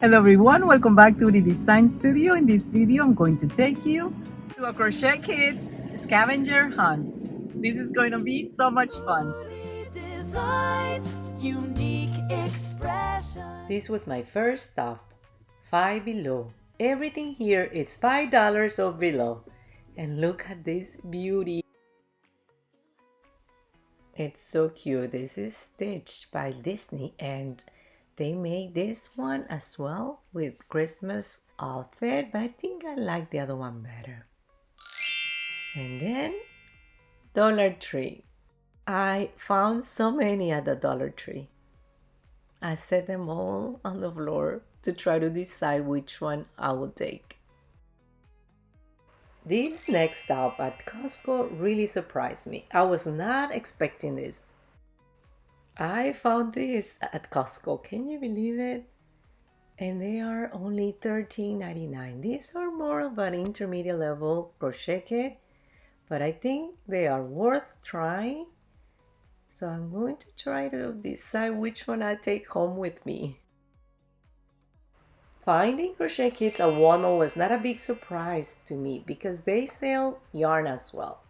Hello everyone, welcome back to the Design Studio. In this video, I'm going to take you to a crochet kit scavenger hunt. This is going to be so much fun. This was my first stop, Five Below. Everything here is $5 or below. And look at this beauty. It's so cute. This is stitched by Disney and they made this one as well with Christmas outfit, but I think I like the other one better. And then Dollar Tree. I found so many at the Dollar Tree. I set them all on the floor to try to decide which one I will take. This next stop at Costco really surprised me. I was not expecting this. I found this at Costco. Can you believe it? And they are only $13.99. These are more of an intermediate level crochet kit, but I think they are worth trying. So I'm going to try to decide which one I take home with me. Finding crochet kits at Walmart was not a big surprise to me because they sell yarn as well.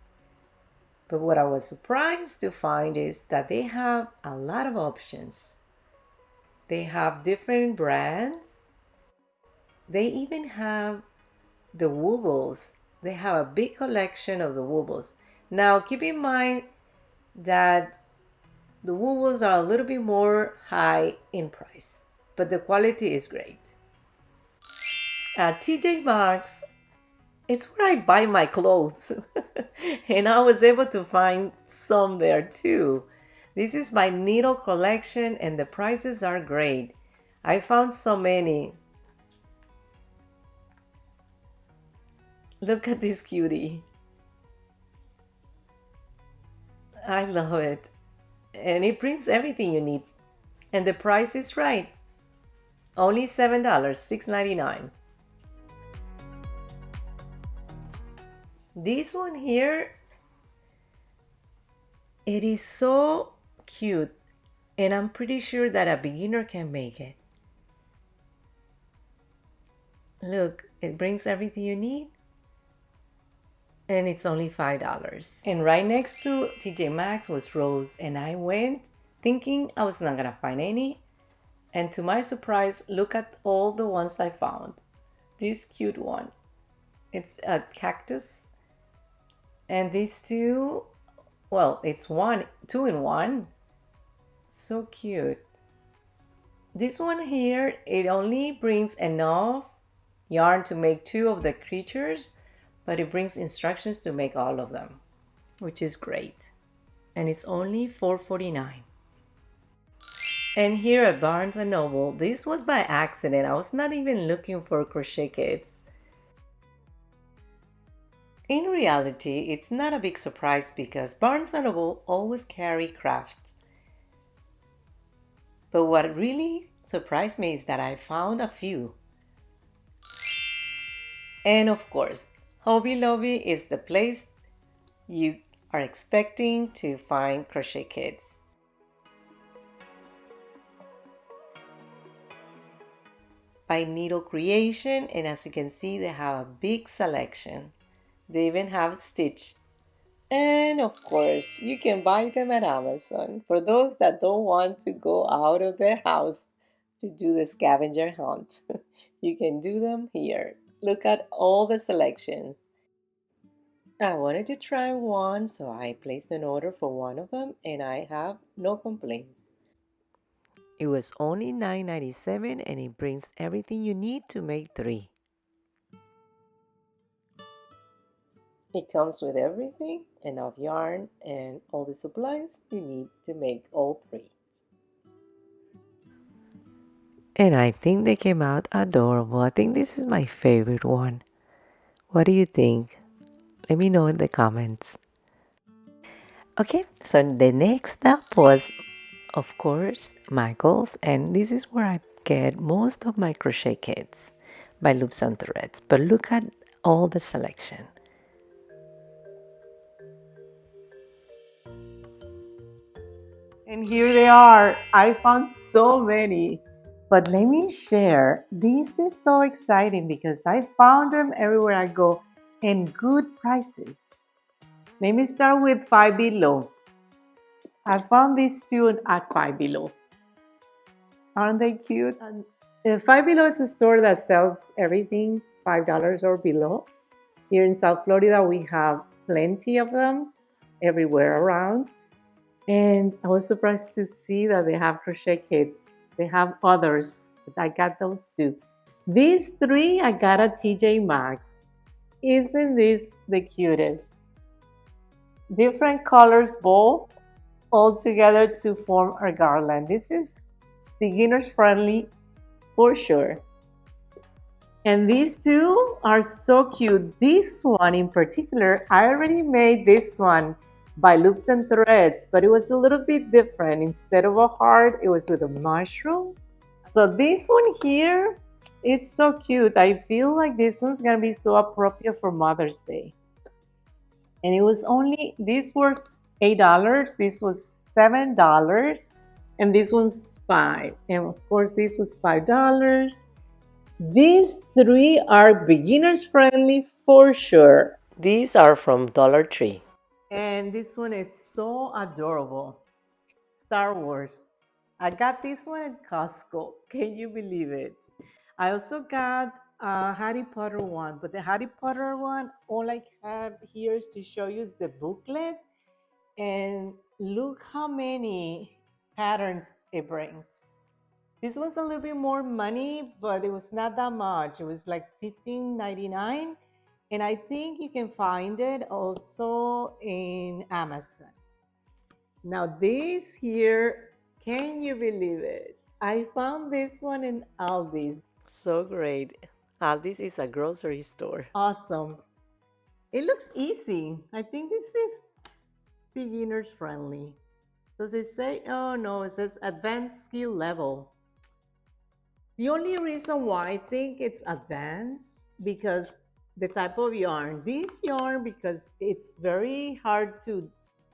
But what I was surprised to find is that they have a lot of options. They have different brands. They even have the woobles. They have a big collection of the woobles. Now keep in mind that the woobles are a little bit more high in price, but the quality is great. At TJ Maxx, it's where I buy my clothes. And I was able to find some there too. This is my needle collection and the prices are great. I found so many. Look at this cutie. I love it. And it brings everything you need. And the price is right. Only $7, $6.99. This one here, it is so cute. And I'm pretty sure that a beginner can make it. Look, it brings everything you need. And it's only $5. And right next to TJ Maxx was Rose, and I went thinking I was not gonna find any. And to my surprise, look at all the ones I found. This cute one. It's a cactus. And these two, well, it's two in one. So cute. This one here, it only brings enough yarn to make two of the creatures, but it brings instructions to make all of them, which is great. And it's only $4.49. And here at Barnes & Noble, this was by accident. I was not even looking for crochet kits. In reality, it's not a big surprise because Barnes & Noble always carry crafts. But what really surprised me is that I found a few. And of course, Hobby Lobby is the place you are expecting to find crochet kits. By Needle Creation, and as you can see, they have a big selection. They even have Stitch. And of course, you can buy them at Amazon for those that don't want to go out of their house to do the scavenger hunt. You can do them here. Look at all the selections. I wanted to try one, so I placed an order for one of them and I have no complaints. It was only $9.97 and it brings everything you need to make 3. It comes with everything, enough yarn, and all the supplies you need to make all 3. And I think they came out adorable. I think this is my favorite one. What do you think? Let me know in the comments. Okay, so the next step was, of course, Michael's, and this is where I get most of my crochet kits by Loops and Threads. But look at all the selection. And here they are. I found so many. But let me share. This is so exciting because I found them everywhere I go and good prices. Let me start with Five Below. I found these two at Five Below. Aren't they cute? Five Below is a store that sells everything $5 or below. Here in South Florida, we have plenty of them everywhere around. And I was surprised to see that they have crochet kits. They have others, but I got those too. These three I got at TJ Maxx. Isn't this the cutest? Different colors bowl all together to form a garland. This is beginners friendly for sure. And these two are so cute. This one in particular, I already made this one by Loops and Threads, but it was a little bit different. Instead of a heart, it was with a mushroom. So this one here, it's so cute. I feel like this one's gonna be so appropriate for Mother's Day. And it was only, this was $8, this was $7, and this one's $5. And of course, this was $5. These three are beginners friendly for sure. These are from Dollar Tree. And this one is so adorable. Star Wars. I got this one at Costco. Can you believe it? I also got a Harry Potter one, but the Harry Potter one, all I have here is to show you is the booklet. And look how many patterns it brings. This was a little bit more money, but it was not that much. It was like $15.99. And I think you can find it also in Amazon. Now this here, can you believe it? I found this one in Aldi's. So great. Aldi's is a grocery store. Awesome. It looks easy. I think this is beginners friendly. Does it say? Oh no, it says advanced skill level. The only reason why I think it's advanced because the type of yarn. This yarn, because it's very hard to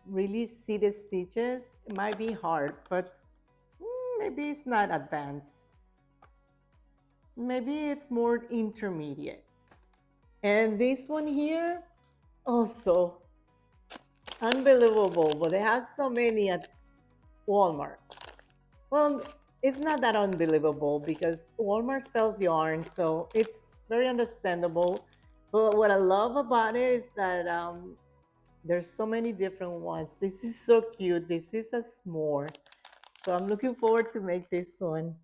really see the stitches, it might be hard, but maybe it's not advanced. Maybe it's more intermediate. And this one here, also unbelievable, but they have so many at Walmart. Well, it's not that unbelievable because Walmart sells yarn, so it's very understandable. But what I love about it is that there's so many different ones. This is so cute. This is a s'more. So I'm looking forward to make this one.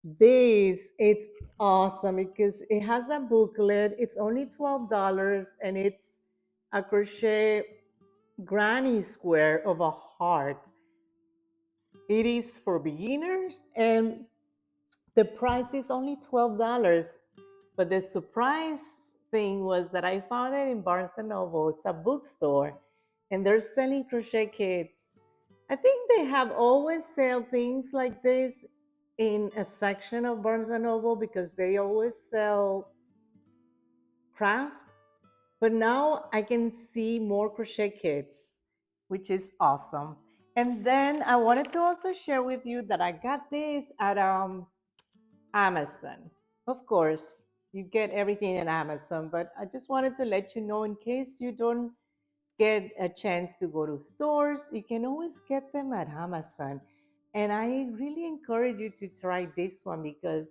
This, it's awesome because it has a booklet. It's only $12 and it's a crochet granny square of a heart. It is for beginners and the price is only $12. But the surprise thing was that I found it in Barnes and Noble. It's a bookstore and they're selling crochet kits. I think they have always sell things like this in a section of Barnes and Noble because they always sell craft. But now I can see more crochet kits, which is awesome. And then I wanted to also share with you that I got this at Amazon. Of course, you get everything in Amazon, but I just wanted to let you know in case you don't get a chance to go to stores, you can always get them at Amazon. And I really encourage you to try this one because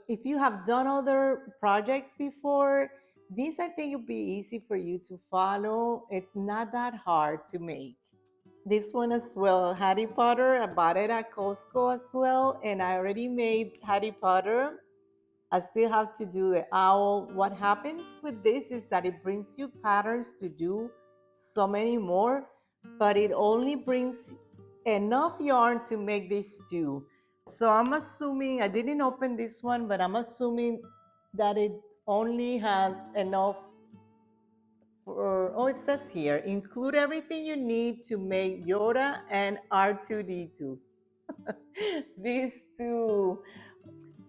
if you have done other projects before, this I think will be easy for you to follow. It's not that hard to make. This one as well, Harry Potter. I bought it at Costco as well, and I already made Harry Potter. I still have to do the owl. What happens with this is that it brings you patterns to do so many more, but it only brings enough yarn to make these two. So I'm assuming, I didn't open this one, but I'm assuming that it only has enough for, oh, it says here, include everything you need to make Yoda and R2D2. These two.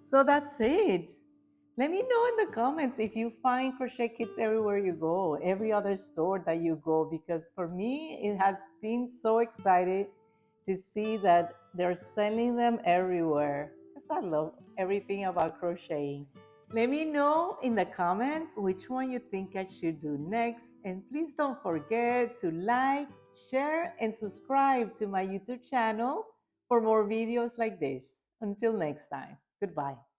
So that's it. Let me know in the comments if you find crochet kits everywhere you go, every other store that you go, because for me, it has been so excited to see that they're selling them everywhere. because I love everything about crocheting. Let me know in the comments which one you think I should do next. And please don't forget to like, share, and subscribe to my YouTube channel for more videos like this. Until next time, goodbye.